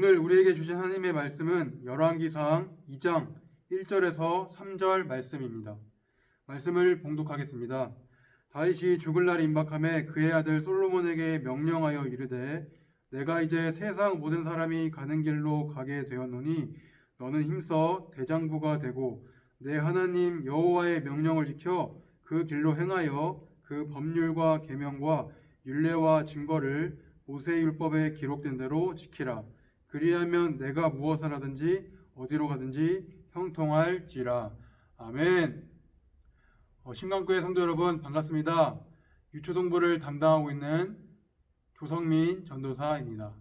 오늘 우리에게 주신 하나님의 말씀은 열왕기상 2장 1절에서 3절 말씀입니다. 말씀을 봉독하겠습니다. 다윗이 죽을 날이 임박함에 그의 아들 솔로몬에게 명령하여 이르되 내가 이제 세상 모든 사람이 가는 길로 가게 되었노니 너는 힘써 대장부가 되고 내 하나님 여호와의 명령을 지켜 그 길로 행하여 그 법률과 계명과 율례와 증거를 모세의 율법에 기록된 대로 지키라. 그리하면 내가 무엇을 하든지 어디로 가든지 형통할지라. 아멘. 신강교회 성도 여러분 반갑습니다. 유초동부를 담당하고 있는 조성민 전도사입니다.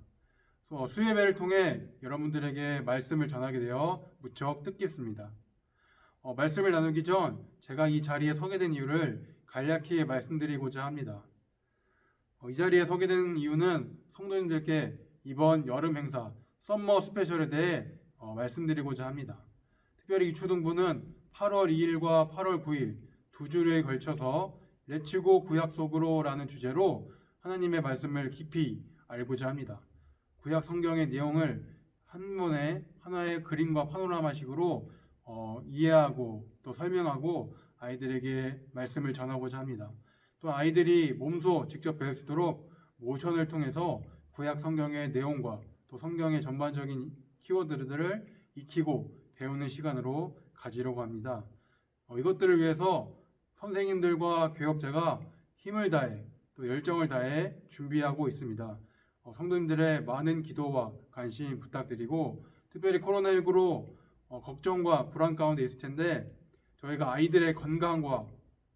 수예배를 통해 여러분들에게 말씀을 전하게 되어 무척 뜻깊습니다. 말씀을 나누기 전 제가 이 자리에 서게 된 이유를 간략히 말씀드리고자 합니다. 이 자리에 서게 된 이유는 성도님들께 이번 여름 행사 썸머 스페셜에 대해 말씀드리고자 합니다. 특별히 유초등부는 8월 2일과 8월 9일 두 주에 걸쳐서 레츠고 구약 속으로 라는 주제로 하나님의 말씀을 깊이 알고자 합니다. 구약 성경의 내용을 한 번에 하나의 그림과 파노라마식으로 이해하고 또 설명하고 아이들에게 말씀을 전하고자 합니다. 또 아이들이 몸소 직접 배울 수 있도록 모션을 통해서 구약 성경의 내용과 또 성경의 전반적인 키워드들을 익히고 배우는 시간으로 가지려고 합니다. 이것들을 위해서 선생님들과 교역자가 힘을 다해 또 열정을 다해 준비하고 있습니다. 성도님들의 많은 기도와 관심 부탁드리고 특별히 코로나19로 걱정과 불안 가운데 있을 텐데 저희가 아이들의 건강과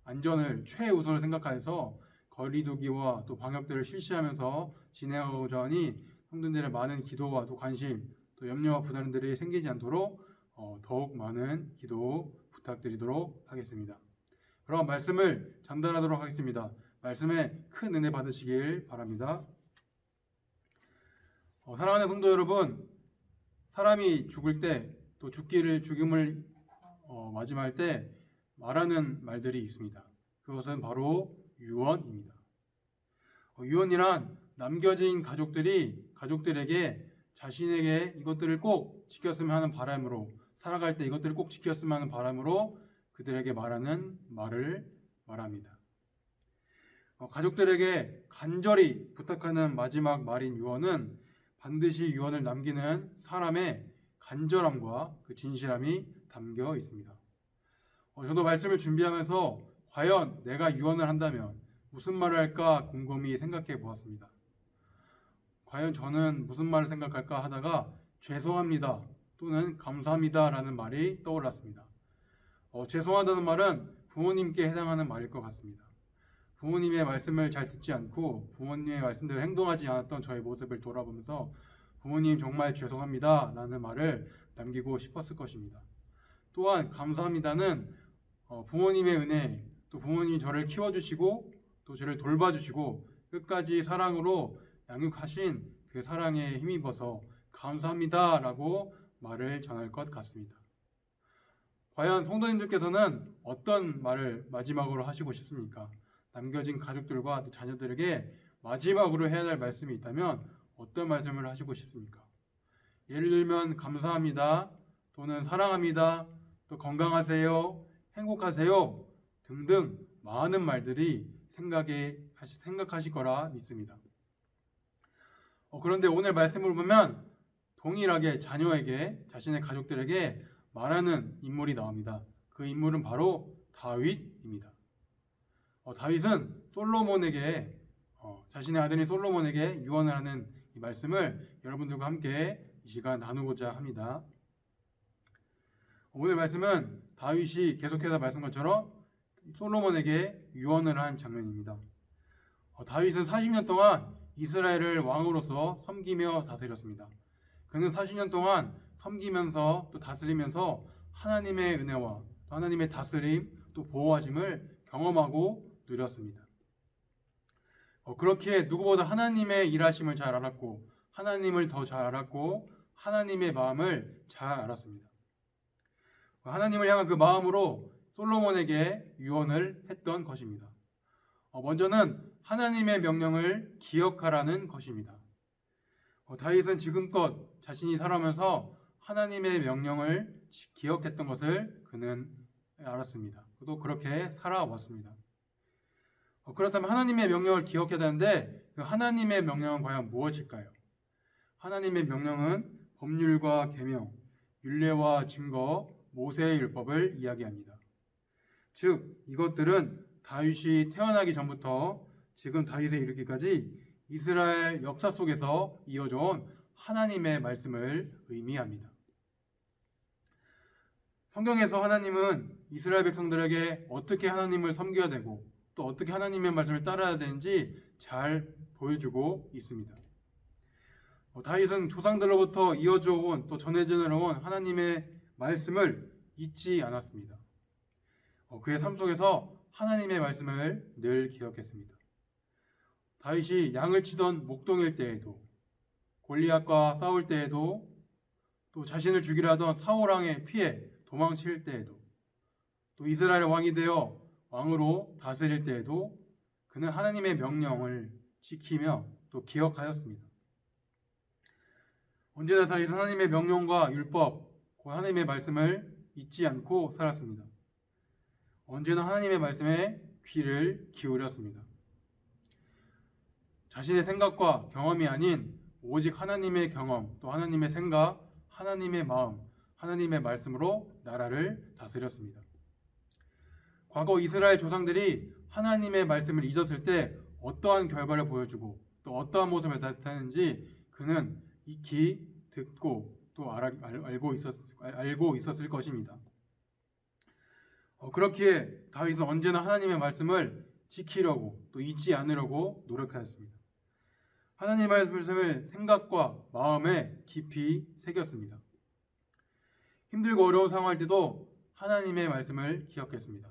안전을 최우선을 생각해서 거리두기와 또 방역들을 실시하면서 진행하고자 하니 성도님들의 많은 기도와 또 관심 또 염려와 부담들이 생기지 않도록 더욱 많은 기도 부탁드리도록 하겠습니다. 그럼 말씀을 전달하도록 하겠습니다. 말씀에 큰 은혜 받으시길 바랍니다. 사랑하는 성도 여러분, 사람이 죽을 때 또 죽음을 맞이할 때 말하는 말들이 있습니다. 그것은 바로 유언입니다. 유언이란 남겨진 가족들에게 자신에게 이것들을 꼭 지켰으면 하는 바람으로 살아갈 때 이것들을 꼭 지켰으면 하는 바람으로 그들에게 말하는 말을 말합니다. 가족들에게 간절히 부탁하는 마지막 말인 유언은 반드시 유언을 남기는 사람의 간절함과 그 진실함이 담겨 있습니다. 저도 말씀을 준비하면서 과연 내가 유언을 한다면 무슨 말을 할까 곰곰이 생각해 보았습니다. 과연 저는 무슨 말을 생각할까 하다가 죄송합니다 또는 감사합니다 라는 말이 떠올랐습니다. 죄송하다는 말은 부모님께 해당하는 말일 것 같습니다. 부모님의 말씀을 잘 듣지 않고 부모님의 말씀대로 행동하지 않았던 저의 모습을 돌아보면서 부모님 정말 죄송합니다 라는 말을 남기고 싶었을 것입니다. 또한 감사합니다는 부모님의 은혜, 또 부모님이 저를 키워주시고 또 저를 돌봐주시고 끝까지 사랑으로 양육하신 그 사랑에 힘입어서 감사합니다 라고 말을 전할 것 같습니다. 과연 성도님들께서는 어떤 말을 마지막으로 하시고 싶습니까? 남겨진 가족들과 자녀들에게 마지막으로 해야 할 말씀이 있다면 어떤 말씀을 하시고 싶습니까? 예를 들면 감사합니다 또는 사랑합니다 또 건강하세요 행복하세요 등등 많은 말들이 생각하실 거라 믿습니다. 그런데 오늘 말씀을 보면 동일하게 자녀에게 자신의 가족들에게 말하는 인물이 나옵니다. 그 인물은 바로 다윗입니다. 다윗은 솔로몬에게 자신의 아들인 솔로몬에게 유언을 하는 이 말씀을 여러분들과 함께 이 시간 나누고자 합니다. 오늘 말씀은 다윗이 계속해서 말씀한 것처럼 솔로몬에게 유언을 한 장면입니다. 다윗은 40년 동안 이스라엘을 왕으로서 섬기며 다스렸습니다. 그는 40년 동안 섬기면서 또 다스리면서 하나님의 은혜와 또 하나님의 다스림 또 보호하심을 경험하고 누렸습니다. 그렇기에 누구보다 하나님의 일하심을 잘 알았고 하나님을 더 잘 알았고 하나님의 마음을 잘 알았습니다. 하나님을 향한 그 마음으로 솔로몬에게 유언을 했던 것입니다. 먼저는 하나님의 명령을 기억하라는 것입니다. 다윗은 지금껏 자신이 살아오면서 하나님의 명령을 기억했던 것을 그는 알았습니다. 또 그렇게 살아왔습니다. 그렇다면 하나님의 명령을 기억해야 되는데 그 하나님의 명령은 과연 무엇일까요? 하나님의 명령은 법률과 계명, 율례와 증거, 모세의 율법을 이야기합니다. 즉 이것들은 다윗이 태어나기 전부터 지금 다윗에 이르기까지 이스라엘 역사 속에서 이어져 온 하나님의 말씀을 의미합니다. 성경에서 하나님은 이스라엘 백성들에게 어떻게 하나님을 섬겨야 되고 또 어떻게 하나님의 말씀을 따라야 되는지 잘 보여주고 있습니다. 다윗은 조상들로부터 이어져 온 또 전해져 온 하나님의 말씀을 잊지 않았습니다. 그의 삶 속에서 하나님의 말씀을 늘 기억했습니다. 다윗이 양을 치던 목동일 때에도 골리앗과 싸울 때에도 또 자신을 죽이려 하던 사울 왕의 피해 도망칠 때에도 또 이스라엘 왕이 되어 왕으로 다스릴 때에도 그는 하나님의 명령을 지키며 또 기억하였습니다. 언제나 다윗은 하나님의 명령과 율법, 곧 하나님의 말씀을 잊지 않고 살았습니다. 언제나 하나님의 말씀에 귀를 기울였습니다. 자신의 생각과 경험이 아닌 오직 하나님의 경험, 또 하나님의 생각, 하나님의 마음, 하나님의 말씀으로 나라를 다스렸습니다. 과거 이스라엘 조상들이 하나님의 말씀을 잊었을 때 어떠한 결과를 보여주고 또 어떠한 모습을 나타내는지 그는 익히 듣고 또 알고 있었을 것입니다. 그렇기에 다윗은 언제나 하나님의 말씀을 지키려고 또 잊지 않으려고 노력하였습니다. 하나님의 말씀을 생각과 마음에 깊이 새겼습니다. 힘들고 어려운 상황일 때도 하나님의 말씀을 기억했습니다.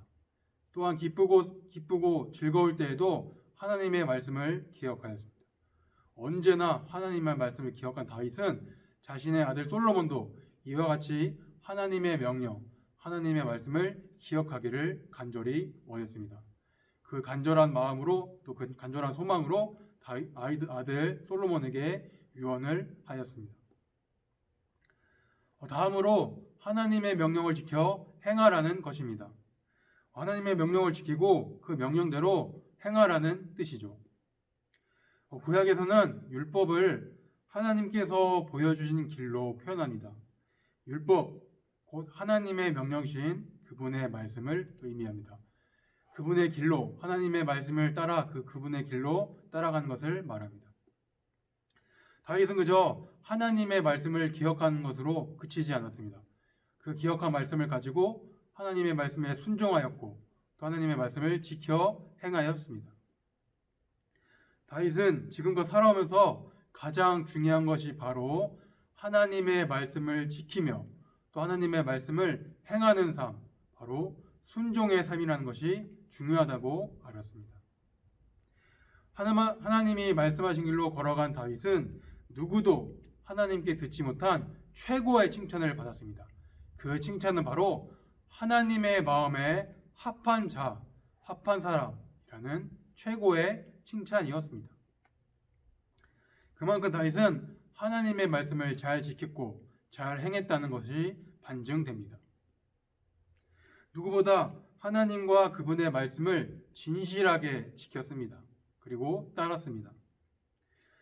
또한 기쁘고 즐거울 때에도 하나님의 말씀을 기억하였습니다. 언제나 하나님의 말씀을 기억한 다윗은 자신의 아들 솔로몬도 이와 같이 하나님의 명령, 하나님의 말씀을 기억하기를 간절히 원했습니다. 그 간절한 마음으로 또 그 간절한 소망으로 아들 솔로몬에게 유언을 하였습니다. 다음으로 하나님의 명령을 지켜 행하라는 것입니다. 하나님의 명령을 지키고 그 명령대로 행하라는 뜻이죠. 구약에서는 율법을 하나님께서 보여주신 길로 표현합니다. 율법, 곧 하나님의 명령이신 그분의 말씀을 의미합니다. 그분의 길로, 하나님의 말씀을 따라 그분의 길로 따라가는 것을 말합니다. 다윗은 그저 하나님의 말씀을 기억하는 것으로 그치지 않았습니다. 그 기억한 말씀을 가지고 하나님의 말씀에 순종하였고 또 하나님의 말씀을 지켜 행하였습니다. 다윗은 지금껏 살아오면서 가장 중요한 것이 바로 하나님의 말씀을 지키며 또 하나님의 말씀을 행하는 삶, 바로 순종의 삶이라는 것이 중요하다고 알았습니다. 하나님이 말씀하신 길로 걸어간 다윗은 누구도 하나님께 듣지 못한 최고의 칭찬을 받았습니다. 그 칭찬은 바로 하나님의 마음에 합한 자, 합한 사람이라는 최고의 칭찬이었습니다. 그만큼 다윗은 하나님의 말씀을 잘 지켰고 잘 행했다는 것이 반증됩니다. 누구보다 하나님과 그분의 말씀을 진실하게 지켰습니다. 그리고 따랐습니다.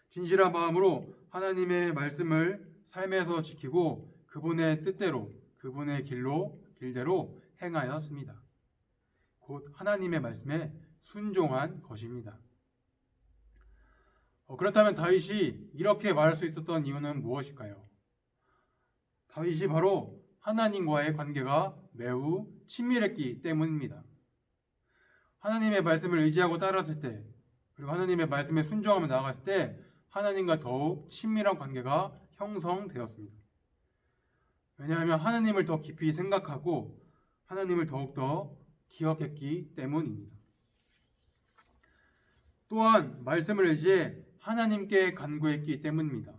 진실한 마음으로 하나님의 말씀을 삶에서 지키고 그분의 뜻대로 그분의 길대로 행하였습니다. 곧 하나님의 말씀에 순종한 것입니다. 그렇다면 다윗이 이렇게 말할 수 있었던 이유는 무엇일까요? 다윗이 바로 하나님과의 관계가 매우 친밀했기 때문입니다. 하나님의 말씀을 의지하고 따랐을 때 그리고 하나님의 말씀에 순종하며 나아갔을 때 하나님과 더욱 친밀한 관계가 형성되었습니다. 왜냐하면 하나님을 더 깊이 생각하고 하나님을 더욱더 기억했기 때문입니다. 또한 말씀을 의지해 하나님께 간구했기 때문입니다.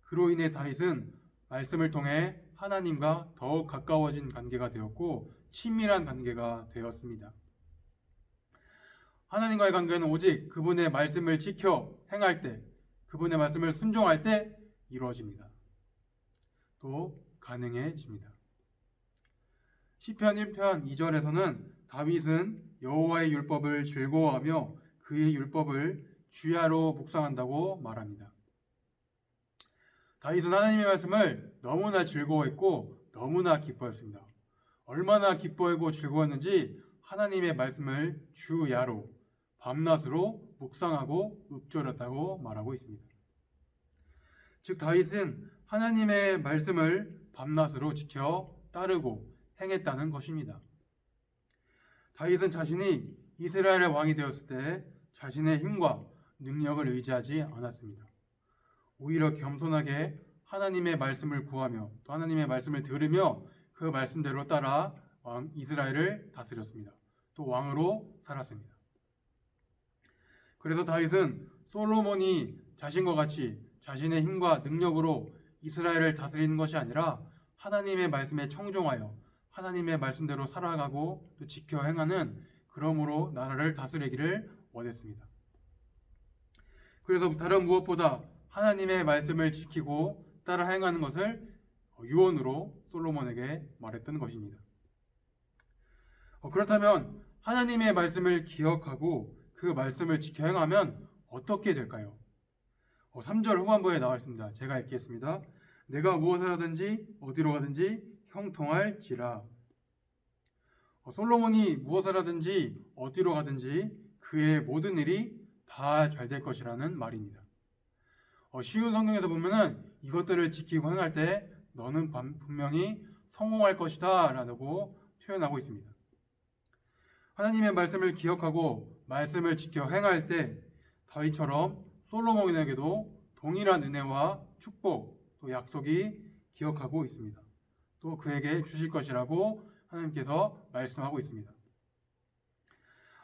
그로 인해 다윗은 말씀을 통해 하나님과 더욱 가까워진 관계가 되었고 친밀한 관계가 되었습니다. 하나님과의 관계는 오직 그분의 말씀을 지켜 행할 때, 그분의 말씀을 순종할 때 이루어집니다. 또 가능해집니다. 시편 1편 2절에서는 다윗은 여호와의 율법을 즐거워하며 그의 율법을 주야로 묵상한다고 말합니다. 다윗은 하나님의 말씀을 너무나 즐거워했고 너무나 기뻐했습니다. 얼마나 기뻐하고 즐거웠는지 하나님의 말씀을 주야로 밤낮으로 묵상하고 읊조렸다고 말하고 있습니다. 즉 다윗은 하나님의 말씀을 밤낮으로 지켜 따르고 행했다는 것입니다. 다윗은 자신이 이스라엘의 왕이 되었을 때 자신의 힘과 능력을 의지하지 않았습니다. 오히려 겸손하게 하나님의 말씀을 구하며 또 하나님의 말씀을 들으며 그 말씀대로 따라 이스라엘을 다스렸습니다. 또 왕으로 살았습니다. 그래서 다윗은 솔로몬이 자신과 같이 자신의 힘과 능력으로 이스라엘을 다스리는 것이 아니라 하나님의 말씀에 청종하여 하나님의 말씀대로 살아가고 또 지켜 행하는 그러므로 나라를 다스리기를 원했습니다. 그래서 다른 무엇보다 하나님의 말씀을 지키고 따라 행하는 것을 유언으로 솔로몬에게 말했던 것입니다. 그렇다면 하나님의 말씀을 기억하고 그 말씀을 지켜 행하면 어떻게 될까요? 3절 후반부에 나와 있습니다. 제가 읽겠습니다. 내가 무엇을 하든지 어디로 가든지 형통할지라. 솔로몬이 무엇을 하든지 어디로 가든지 그의 모든 일이 다 잘 될 것이라는 말입니다. 쉬운 성경에서 보면은 이것들을 지키고 행할 때 너는 분명히 성공할 것이다 라고 표현하고 있습니다. 하나님의 말씀을 기억하고 말씀을 지켜 행할 때 다윗처럼 솔로몬에게도 동일한 은혜와 축복 또 약속이 기억하고 있습니다. 또 그에게 주실 것이라고 하나님께서 말씀하고 있습니다.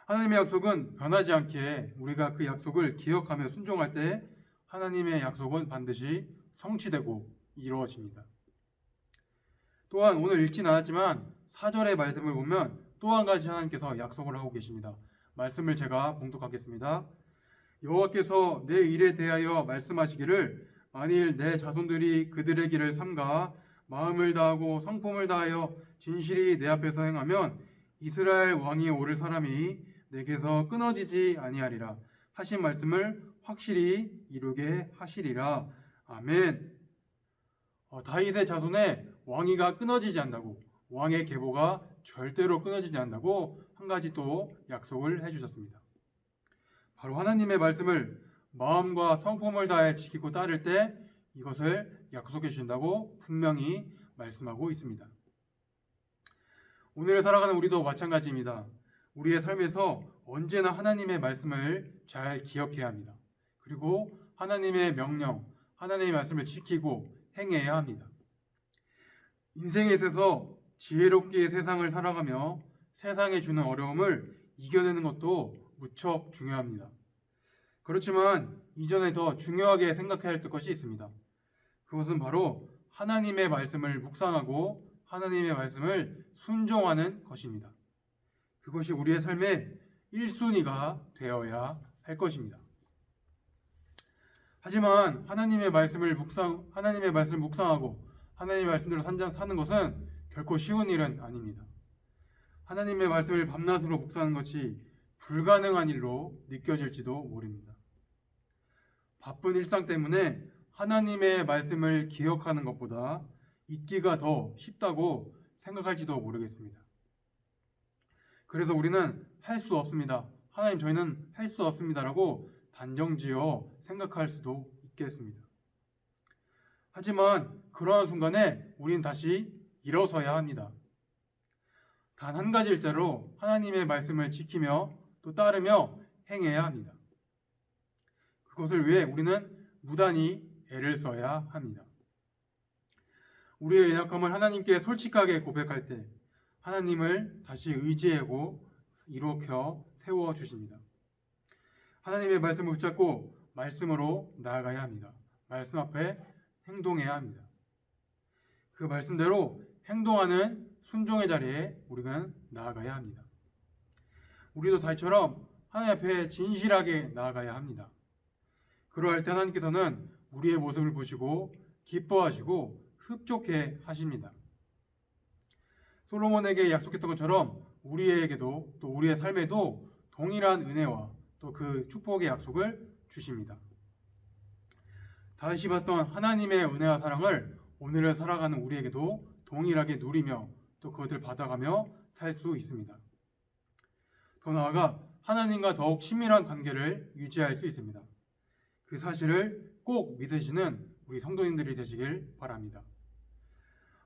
하나님의 약속은 변하지 않게 우리가 그 약속을 기억하며 순종할 때 하나님의 약속은 반드시 성취되고 이루어집니다. 또한 오늘 읽진 않았지만 4절의 말씀을 보면 또 한 가지 하나님께서 약속을 하고 계십니다. 말씀을 제가 봉독하겠습니다. 여호와께서 내 일에 대하여 말씀하시기를 만일 내 자손들이 그들의 길을 삼가 마음을 다하고 성품을 다하여 진실이 내 앞에서 행하면 이스라엘 왕이 오를 사람이 내게서 끊어지지 아니하리라 하신 말씀을 확실히 이루게 하시리라. 아멘. 다윗의 자손의 왕위가 끊어지지 않는다고, 왕의 계보가 절대로 끊어지지 않는다고 한 가지 또 약속을 해주셨습니다. 바로 하나님의 말씀을 마음과 성품을 다해 지키고 따를 때 이것을 약속해 주신다고 분명히 말씀하고 있습니다. 오늘 살아가는 우리도 마찬가지입니다. 우리의 삶에서 언제나 하나님의 말씀을 잘 기억해야 합니다. 그리고 하나님의 명령, 하나님의 말씀을 지키고 행해야 합니다. 인생에 있어서 지혜롭게 세상을 살아가며 세상에 주는 어려움을 이겨내는 것도 무척 중요합니다. 그렇지만 이전에 더 중요하게 생각해야 할 것이 있습니다. 그것은 바로 하나님의 말씀을 묵상하고 하나님의 말씀을 순종하는 것입니다. 그것이 우리의 삶의 1순위가 되어야 할 것입니다. 하지만 하나님의 말씀을 묵상하고 하나님의 말씀대로 사는 것은 결코 쉬운 일은 아닙니다. 하나님의 말씀을 밤낮으로 묵상하는 것이 불가능한 일로 느껴질지도 모릅니다. 바쁜 일상 때문에 하나님의 말씀을 기억하는 것보다 잊기가 더 쉽다고 생각할지도 모르겠습니다. 그래서 우리는 할 수 없습니다. 하나님 저희는 할 수 없습니다라고 단정지어 생각할 수도 있겠습니다. 하지만 그러한 순간에 우리는 다시 일어서야 합니다. 단 한 가지 일대로 하나님의 말씀을 지키며 또 따르며 행해야 합니다. 그것을 위해 우리는 무단히 애를 써야 합니다. 우리의 연약함을 하나님께 솔직하게 고백할 때 하나님을 다시 의지하고 일으켜 세워주십니다. 하나님의 말씀을 붙잡고 말씀으로 나아가야 합니다. 말씀 앞에 행동해야 합니다. 그 말씀대로 행동하는 순종의 자리에 우리가 나아가야 합니다. 우리도 다윗처럼 하나님 앞에 진실하게 나아가야 합니다. 그러할 때 하나님께서는 우리의 모습을 보시고 기뻐하시고 흡족해 하십니다. 솔로몬에게 약속했던 것처럼 우리에게도 또 우리의 삶에도 동일한 은혜와 또 그 축복의 약속을 주십니다. 다시 봤던 하나님의 은혜와 사랑을 오늘을 살아가는 우리에게도 동일하게 누리며 또 그것을 받아가며 살 수 있습니다. 더 나아가 하나님과 더욱 친밀한 관계를 유지할 수 있습니다. 그 사실을 꼭 믿으시는 우리 성도님들이 되시길 바랍니다.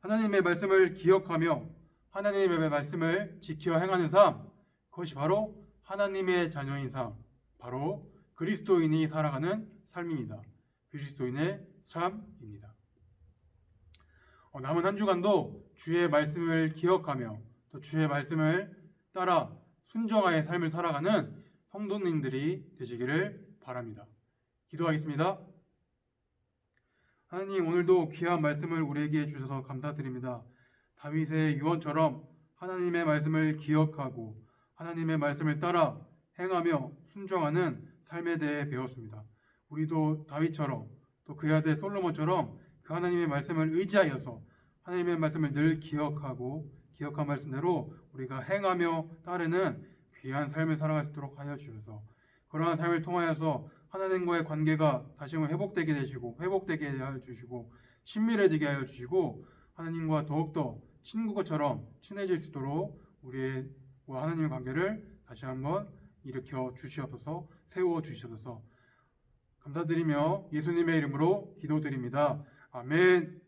하나님의 말씀을 기억하며 하나님의 말씀을 지켜 행하는 삶, 그것이 바로 하나님의 자녀인 삶, 바로 그리스도인이 살아가는 삶입니다. 그리스도인의 삶입니다. 남은 한 주간도 주의 말씀을 기억하며 또 주의 말씀을 따라 순종하의 삶을 살아가는 성도님들이 되시기를 바랍니다. 기도하겠습니다. 하나님, 오늘도 귀한 말씀을 우리에게 주셔서 감사드립니다. 다윗의 유언처럼 하나님의 말씀을 기억하고 하나님의 말씀을 따라 행하며 순종하는 삶에 대해 배웠습니다. 우리도 다윗처럼 또 그의 아들 솔로몬처럼 그 하나님의 말씀을 의지하여서 하나님의 말씀을 늘 기억하고 기억한 말씀대로 우리가 행하며 따르는 귀한 삶을 살아갈 수 있도록 하여 주셔서 그러한 삶을 통하여서 하나님과의 관계가 다시 한번 회복되게 하여 주시고 친밀해지게 하여 주시고 하나님과 더욱더 친구처럼 친해질 수 있도록 우리와 하나님의 관계를 다시 한번 일으켜 주시옵소서, 세워 주시옵소서. 감사드리며 예수님의 이름으로 기도드립니다. 아멘.